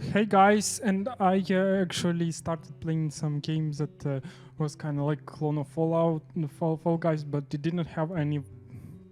Hey guys, and I actually started playing some games that was kind of like clone of Fallout, Fall Guys, but they didn't have any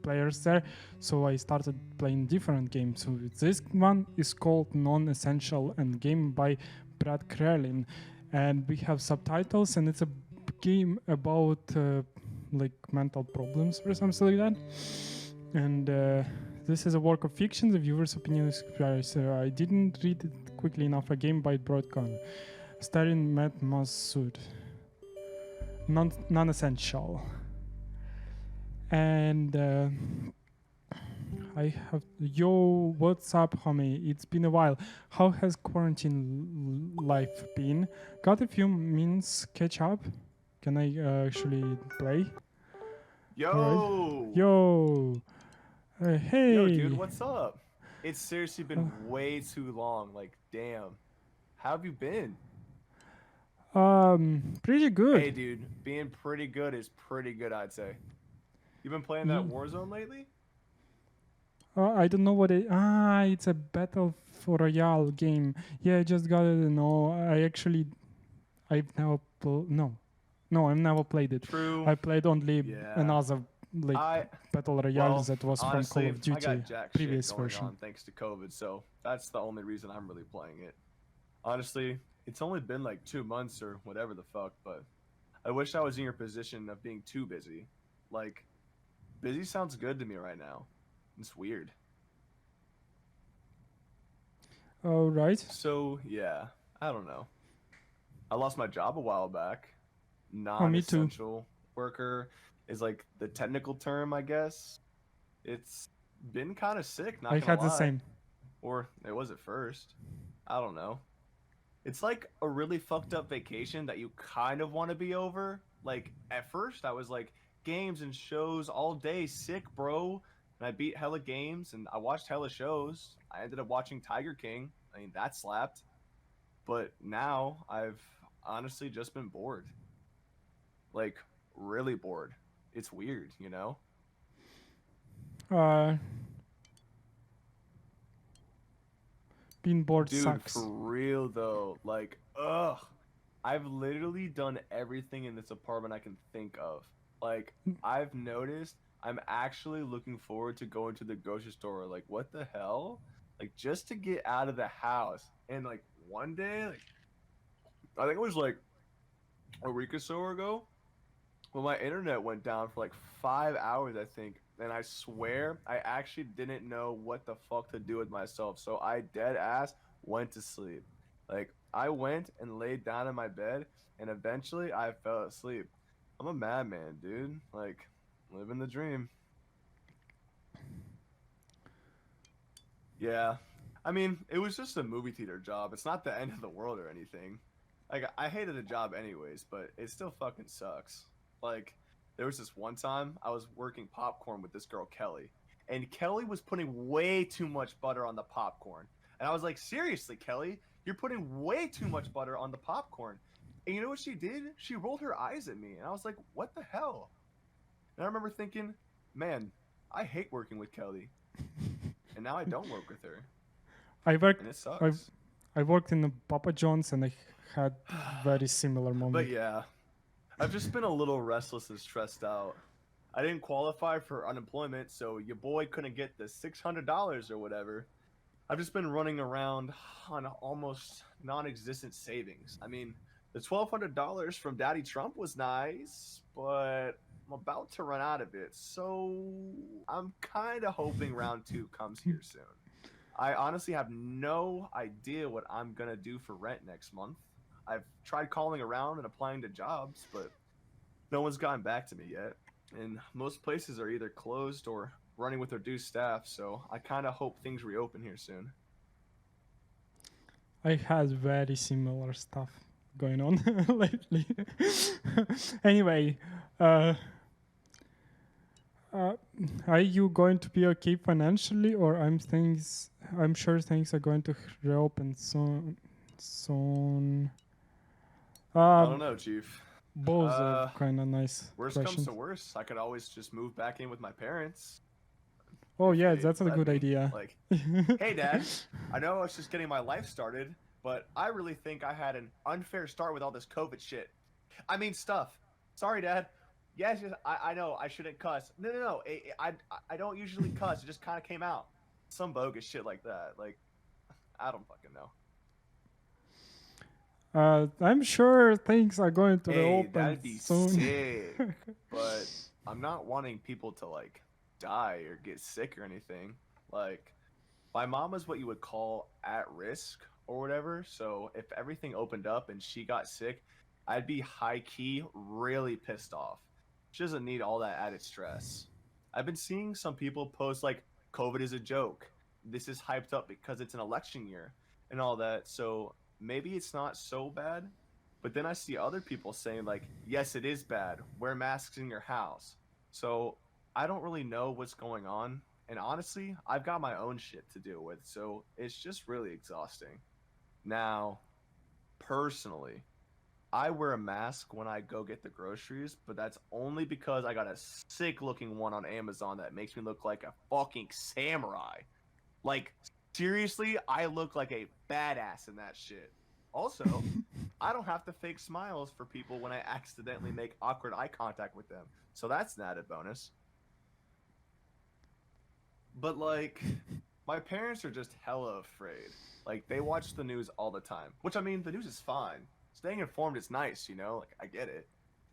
players there, so I started playing different games. So this one is called Non-Essential and game by Brad Kraeling, and we have subtitles, and it's a game about like mental problems or something like that. And this is a work of fiction. The viewer's opinion is expressed. I didn't read it quickly enough. A game by Brad Kraeling, starring Matt Massoud. Non-essential. And I have what's up, homie? It's been a while. How has quarantine life been? Got a few minutes catch up? Can I actually play? All right. Yo! Yo, Yo, dude, hey. what's up? It's seriously Uh, been way too long. Like, damn. How have you been? Pretty good. Hey, dude, being pretty good is pretty good, I'd say. You been playing that Ye- Warzone lately? I don't know what it. It's a battle for royale game. Yeah, I just got it. No, I've never no, I've never played it. True. I played only Yeah. another like I, battle royale well, that was from Call honestly, of I Duty got jack shit previous going version. on thanks to COVID, so that's the only reason I'm really playing it. Honestly, it's only been like 2 months or whatever the fuck, but I wish I was in your position of being too busy. Like, busy sounds good to me right now. It's weird. All right. So, yeah, I don't know. I lost my job a while back. Oh, me too. Non-essential worker is like the technical term, I guess. It's been kind of sick, I not gonna had the lie. same. Or it was at first. I don't know. It's like a really fucked up vacation that you kind of want to be over. Like at first I was like games and shows all day, sick, bro. And I beat hella games and I watched hella shows. I ended up watching Tiger King. I mean, that slapped. But now I've honestly just been bored. Like really bored. It's weird, you know? Uh, Being bored Dude, sucks. for real though. Like, ugh. I've literally done everything in this apartment I can think of. Like, I've noticed I'm actually looking forward to going to the grocery store. Like, what the hell? Like, just to get out of the house. And like one day, like I think it was like a week or so ago, well, my internet went down for like 5 hours, I think, and I swear I actually didn't know what the fuck to do with myself. So I dead ass went to sleep. Like I went and laid down in my bed, and eventually I fell asleep. I'm a madman, dude. Like living the dream. Yeah, I mean it was just a movie theater job. It's not the end of the world or anything. Like I hated the job anyways, but it still fucking sucks. Like there was this one time I was working popcorn with this girl Kelly, and Kelly was putting way too much butter on the popcorn. And I was like, "Seriously, Kelly, you're putting way too much butter on the popcorn." And you know what she did? She rolled her eyes at me, and I was like, "What the hell?" And I remember thinking, "Man, I hate working with Kelly." And now I don't work with her, I worked. and it I sucks. I worked in a Papa John's and I had very similar But moment. yeah, I've just been a little restless and stressed out. I didn't qualify for unemployment, so your boy couldn't get the $600 or whatever. I've just been running around on almost non existent savings. I mean, the $1,200 from Daddy Trump was nice, but I'm about to run out of it. So I'm kind of hoping round two comes here soon. I honestly have no idea what I'm going to do for rent next month. I've tried calling around and applying to jobs, but no one's gotten back to me yet. And most places are either closed or running with reduced staff, so I kind of hope things reopen here soon. I had very similar stuff going on lately. Anyway, uh, uh, are you going to be okay financially, or I'm sure things are going to reopen soon. Soon. I Uh, don't know, Chief. Both are Uh, kind of nice Worst comes questions. to worst, I could always just move back in with my parents Oh if yeah, they that's a let good me. idea. Like, hey, Dad, I know I was just getting my life started, but I really think I had an unfair start with all this COVID shit. I mean, stuff. Sorry, Dad. Yes, yes, I know I shouldn't cuss. No. I don't usually cuss. It just kind of came out. Some bogus shit like that. Like, I don't fucking know. I'm sure things are going to Hey, reopen that'd be soon. sick. But I'm not wanting people to like die or get sick or anything. Like, my mom is what you would call at risk or whatever. So if everything opened up and she got sick, I'd be high key really pissed off. She doesn't need all that added stress. I've been seeing some people post like COVID is a joke. This is hyped up because it's an election year and all that. So maybe it's not so bad. But then I see other people saying like, yes, it is bad. Wear masks in your house. So I don't really know what's going on. And honestly, I've got my own shit to deal with. So it's just really exhausting. Now, personally, I wear a mask when I go get the groceries, but that's only because I got a sick looking one on Amazon that makes me look like a fucking samurai. Like, seriously, I look like a badass in that shit. Also, I don't have to fake smiles for people when I accidentally make awkward eye contact with them. So that's an added bonus. But like, my parents are just hella afraid. Like, they watch the news all the time, which I mean, the news is fine. Staying informed is nice, you know? Like, I get it.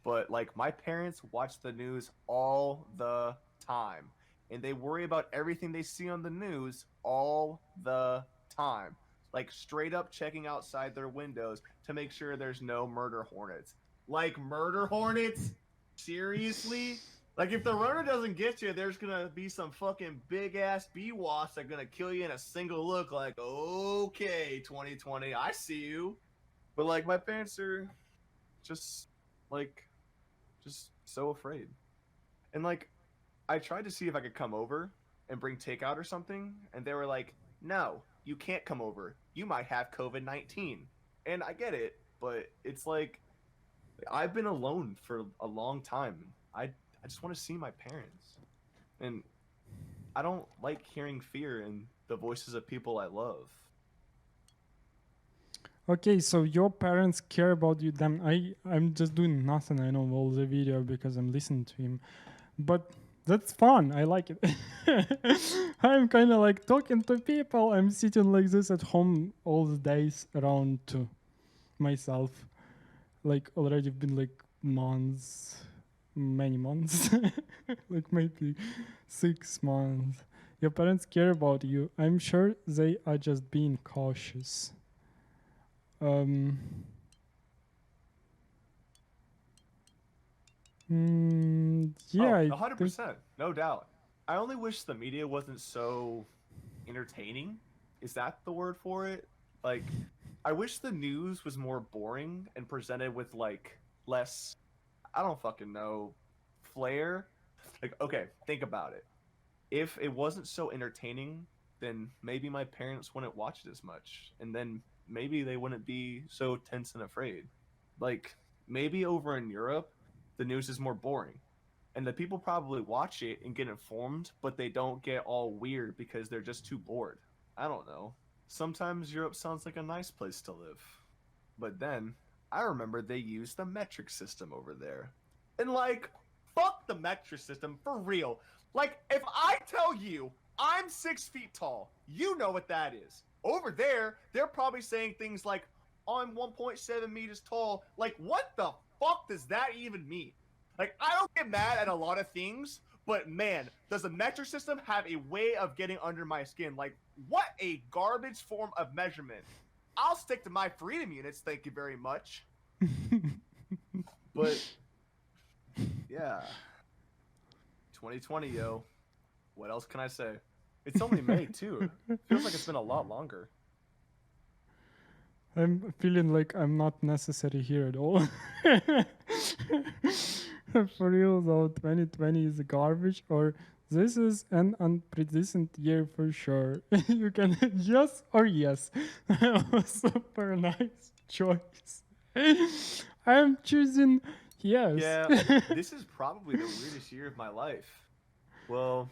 But like, my parents watch the news all the time, and they worry about everything they see on the news all the time. Like, straight up checking outside their windows to make sure there's no murder hornets. Like, murder hornets? Seriously? Like, if the runner doesn't get you, there's gonna be some fucking big ass bee wasps that are gonna kill you in a single look. Like, okay, 2020, I see you. But like, my parents are just like, just so afraid. And like, I tried to see if I could come over and bring takeout or something, and they were like, "No, you can't come over. You might have COVID-19." And I get it, but it's like, I've been alone for a long time. I just want to see my parents. And I don't like hearing fear in the voices of people I love. Okay, so your parents care about you. Then I'm just doing nothing. I know all the video because I'm listening to him, but that's fun. I like it. I'm kind of like talking to people. I'm sitting like this at home all the days around to myself. Like already been like months, many months, like maybe 6 months. Your parents care about you. I'm sure they are just being cautious. Um, yeah, Oh, I think 100%, no doubt. I only wish the media wasn't so entertaining. Is that the word for it? Like, I wish the news was more boring and presented with like less, I don't fucking know, flair. Like, okay, think about it. If it wasn't so entertaining, then maybe my parents wouldn't watch it as much, and then maybe they wouldn't be so tense and afraid. Like, maybe over in Europe, the news is more boring, and the people probably watch it and get informed, but they don't get all weird because they're just too bored. I don't know. Sometimes Europe sounds like a nice place to live. But then I remember they use the metric system over there. And like, fuck the metric system for real. Like, if I tell you I'm 6 feet tall, you know what that is. Over there, they're probably saying things like, I'm 1.7 meters tall. Like, what the fuck does that even mean? Like, I don't get mad at a lot of things, but man, does the metric system have a way of getting under my skin? Like, what a garbage form of measurement. I'll stick to my freedom units, thank you very much. But yeah, 2020, yo. What else can I say? It's only May too. Feels like it's been a lot longer. I'm feeling like I'm not necessary here at all. For real though, 2020 is garbage, or this is an unprecedented year for sure. You can yes or yes. Super nice choice. I'm choosing yes. Yeah, this is probably the weirdest year of my life. Well,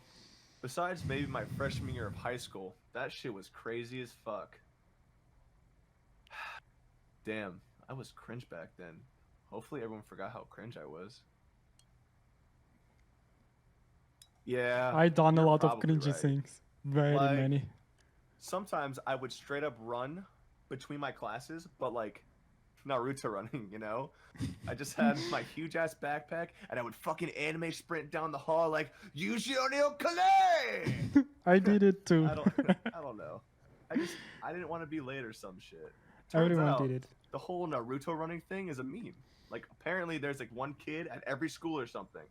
besides maybe my freshman year of high school, that shit was crazy as fuck. Damn, I was cringe back then. Hopefully everyone forgot how cringe I was. Yeah, I done a you're lot of probably cringy right. things. Very Like, many. sometimes I would straight up run between my classes, but like Naruto running, you know? I just had my huge ass backpack and I would fucking anime sprint down the hall like Yuji no Kale! I did it too. I don't know. I didn't want to be late or some shit. Turns Everyone did out it. the whole Naruto running thing is a meme. Like apparently there's like one kid at every school or something.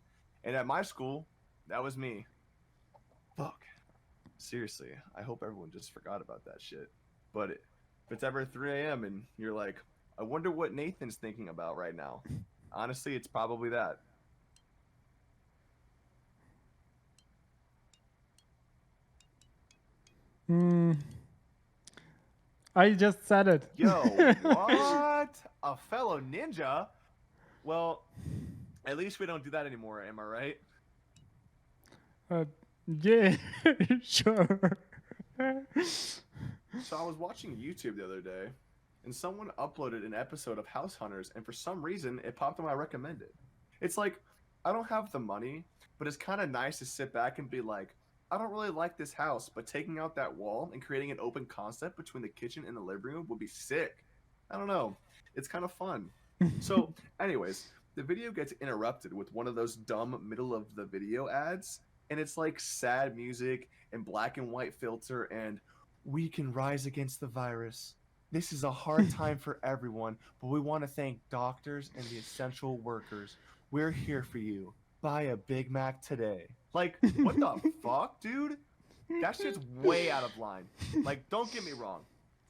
And at my school, that was me. Fuck. Seriously, I hope everyone just forgot about that shit. But if it's ever 3 a.m. and you're like, I wonder what Nathan's thinking about right now. Honestly, it's probably that. Hmm. I just said it. Yo, what? A fellow ninja? Well, at least we don't do that anymore, am I right? Yeah, sure. So I was watching YouTube the other day, and someone uploaded an episode of House Hunters, and for some reason, it popped on my recommended. It's like, I don't have the money, but it's kind of nice to sit back and be like, I don't really like this house, but taking out that wall and creating an open concept between the kitchen and the living room would be sick. I don't know. It's kind of fun. So, anyways, the video gets interrupted with one of those dumb middle of the video ads, and it's like sad music and black and white filter and we can rise against the virus. This is a hard time for everyone, but we want to thank doctors and the essential workers. We're here for you. Buy a Big Mac today. Like, what the fuck, dude? That shit's way out of line. Like, don't get me wrong.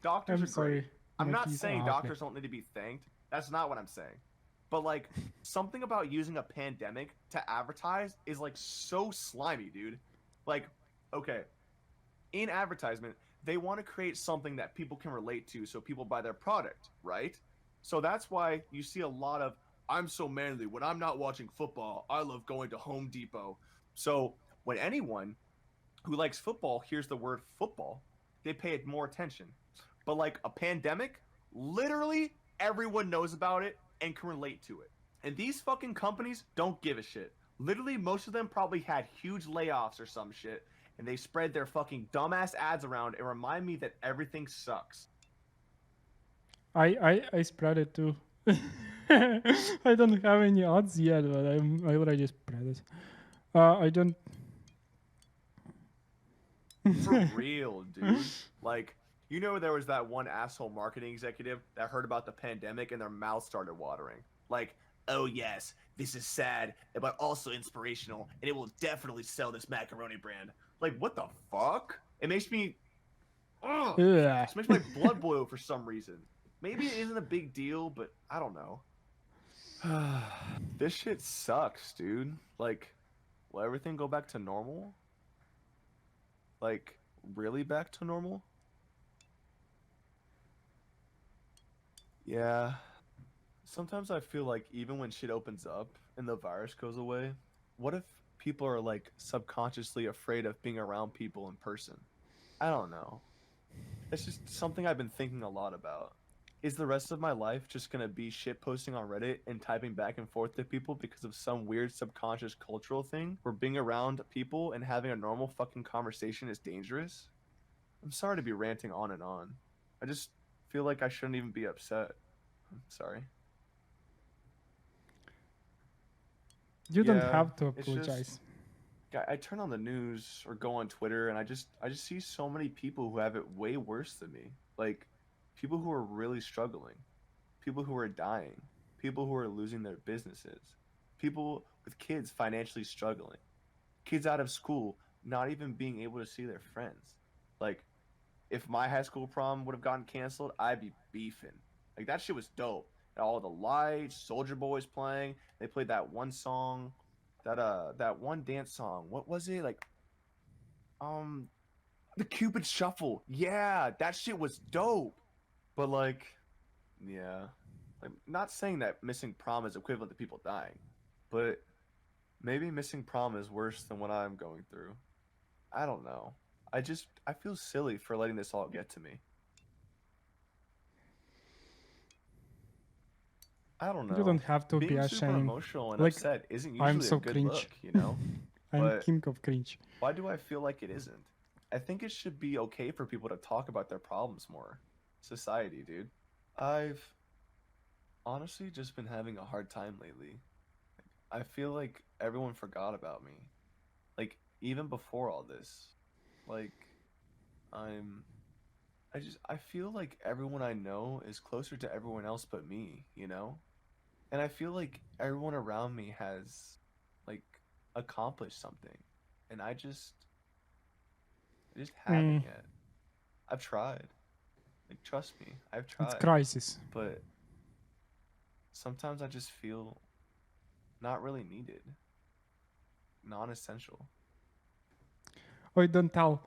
Doctors I'm are great. sorry. I'm My not keys saying are doctors don't need to be thanked. That's not what I'm saying. But like something about using a pandemic to advertise is like so slimy, dude. Like, okay, in advertisement, they want to create something that people can relate to so people buy their product, right? So that's why you see a lot of I'm so manly when I'm not watching football, I love going to Home Depot. So when anyone who likes football hears the word football, they pay it more attention. But like a pandemic, literally everyone knows about it and can relate to it. And these fucking companies don't give a shit. Literally, most of them probably had huge layoffs or some shit, and they spread their fucking dumbass ads around and remind me that everything sucks. I spread it too. I don't have any odds yet, but I already spread it. I don't. For real, dude. Like, you know, there was that one asshole marketing executive that heard about the pandemic and their mouth started watering. Like, oh yes, this is sad, but also inspirational, and it will definitely sell this macaroni brand. Like, what the fuck? It makes me, ugh, Ugh. just makes my blood boil for some reason. Maybe it isn't a big deal, but I don't know. This shit sucks, dude. Like, will everything go back to normal? Like, really back to normal? Yeah. Sometimes I feel like even when shit opens up and the virus goes away, what if people are like subconsciously afraid of being around people in person? I don't know. It's just something I've been thinking a lot about. Is the rest of my life just gonna be shit posting on Reddit and typing back and forth to people because of some weird subconscious cultural thing where being around people and having a normal fucking conversation is dangerous? I'm sorry to be ranting on and on. I just feel like I shouldn't even be upset. I'm sorry. You don't Yeah, have to it's just apologize. I turn on the news or go on Twitter and I just see so many people who have it way worse than me. Like people who are really struggling, people who are dying, people who are losing their businesses, people with kids financially struggling, kids out of school not even being able to see their friends. Like if my high school prom would have gotten canceled, I'd be beefing. Like that shit was dope. And all the lights, Soldier Boy's playing. They played that one song, that one dance song. What was it? Like um the Cupid Shuffle. Yeah, that shit was dope. But like, yeah. Like not saying that missing prom is equivalent to people dying, but maybe missing prom is worse than what I'm going through. I don't know. I feel silly for letting this all get to me. I don't You know. don't have to be Being super ashamed. emotional and Like, upset isn't I'm usually a so good cringe. look, you know? I'm But king of cringe. why do I feel like it isn't? I think it should be okay for people to talk about their problems more. Society, dude. I've honestly just been having a hard time lately. I feel like everyone forgot about me. Like, even before all this. Like, I'm. I feel like everyone I know is closer to everyone else but me, you know? And I feel like everyone around me has, like, accomplished something. And I just Mm, haven't yet. I've tried. Like, trust me, I've it's tried. crisis. But sometimes I just feel not really needed, non essential. Oh, don't tell.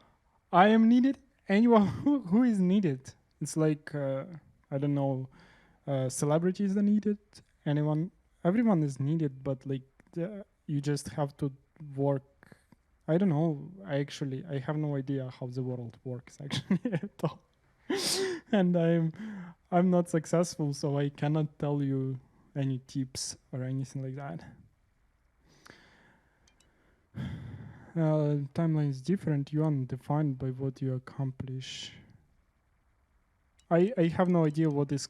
I am needed. Anyone who is needed. It's like I don't know. Celebrities are needed. Anyone, everyone is needed. But like you just have to work. I don't know. I have no idea how the world works actually at all. And I'm not successful, so I cannot tell you any tips or anything like that. Timeline is different. You are defined by what you accomplish. I have no idea what is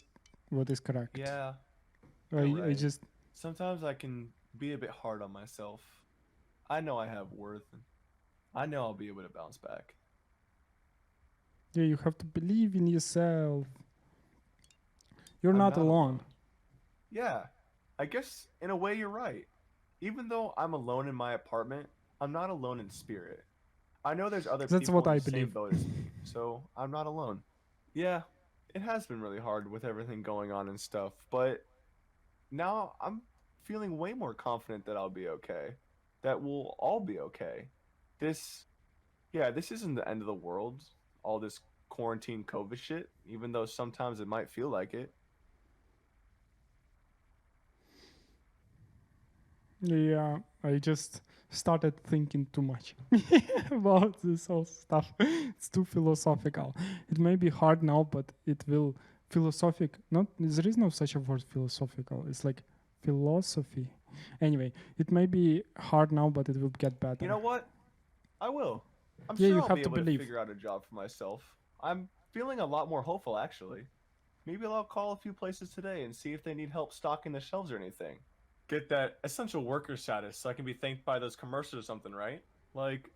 correct. Yeah, you're I right. just Sometimes I can be a bit hard on myself. I know I have worth, and I know I'll be able to bounce back. yeah, you have to believe in yourself. You're I'm not not alone. alone. Yeah, I guess in a way you're right. Even though I'm alone in my apartment, I'm not alone in spirit. I know there's other That's people what in I the same believe. boat as me, so I'm not alone. Yeah, it has been really hard with everything going on and stuff, but now I'm feeling way more confident that I'll be okay. That we'll all be okay. This, yeah, this isn't the end of the world, all this quarantine COVID shit, even though sometimes it might feel like it. Yeah, I just started thinking too much about this whole stuff. It's too philosophical. It may be hard now, but it will philosophic. Not there is no such a word philosophical. It's like philosophy. Anyway, it may be hard now, but it will get You better. know what? I will. I'm Yeah, sure you I'll have be to able to believe. figure out a job for myself. I'm feeling a lot more hopeful, actually. Maybe I'll call a few places today and see if they need help stocking the shelves or anything. Get that essential worker status so I can be thanked by those commercials or something, right? Like,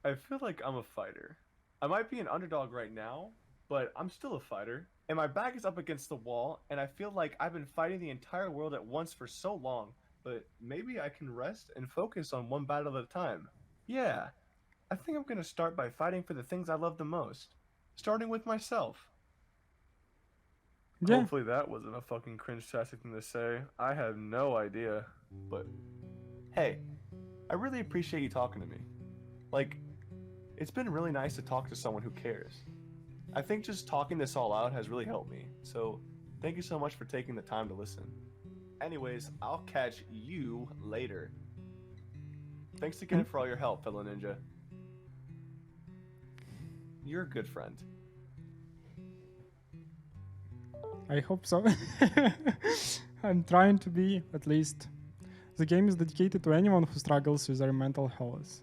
I feel like I'm a fighter. I might be an underdog right now, but I'm still a fighter. And my back is up against the wall, and I feel like I've been fighting the entire world at once for so long, but maybe I can rest and focus on one battle at a time. Yeah, I think I'm gonna start by fighting for the things I love the most, starting with myself. Yeah, Hopefully that wasn't a fucking cringe-tastic thing to say. I have no idea. But hey, I really appreciate you talking to me. Like, it's been really nice to talk to someone who cares. I think just talking this all out has really helped me. So, thank you so much for taking the time to listen. Anyways, I'll catch you later. Thanks again and for all your help, fellow ninja. You're a good friend. I hope so. I'm trying to be, at least. The game is dedicated to anyone who struggles with their mental health.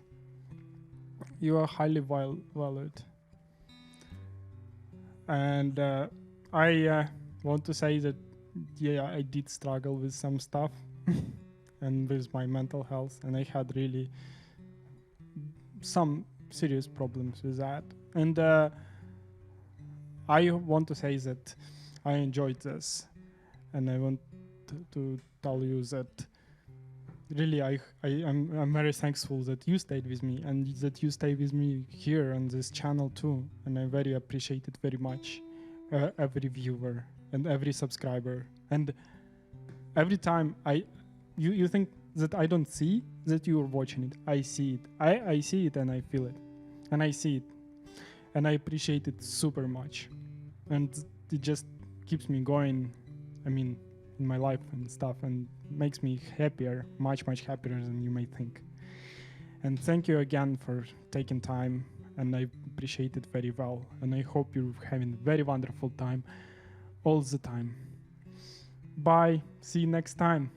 You are highly valued. And I want to say that, yeah, I did struggle with some stuff and with my mental health, and I had really some serious problems with that. And I want to say that I enjoyed this, and I want to tell you that really I'm very thankful that you stayed with me and that you stay with me here on this channel too, and I very appreciate it very much. Every viewer and every subscriber, and every time you think that I don't see that you are watching it. I see it. I see it, and I feel it, and I see it, and I appreciate it super much, and it just keeps me going. I mean, in my life and stuff, and makes me happier, much happier than you may think. And thank you again for taking time, and I appreciate it very well, and I hope you're having a very wonderful time all the time. Bye. See you next time.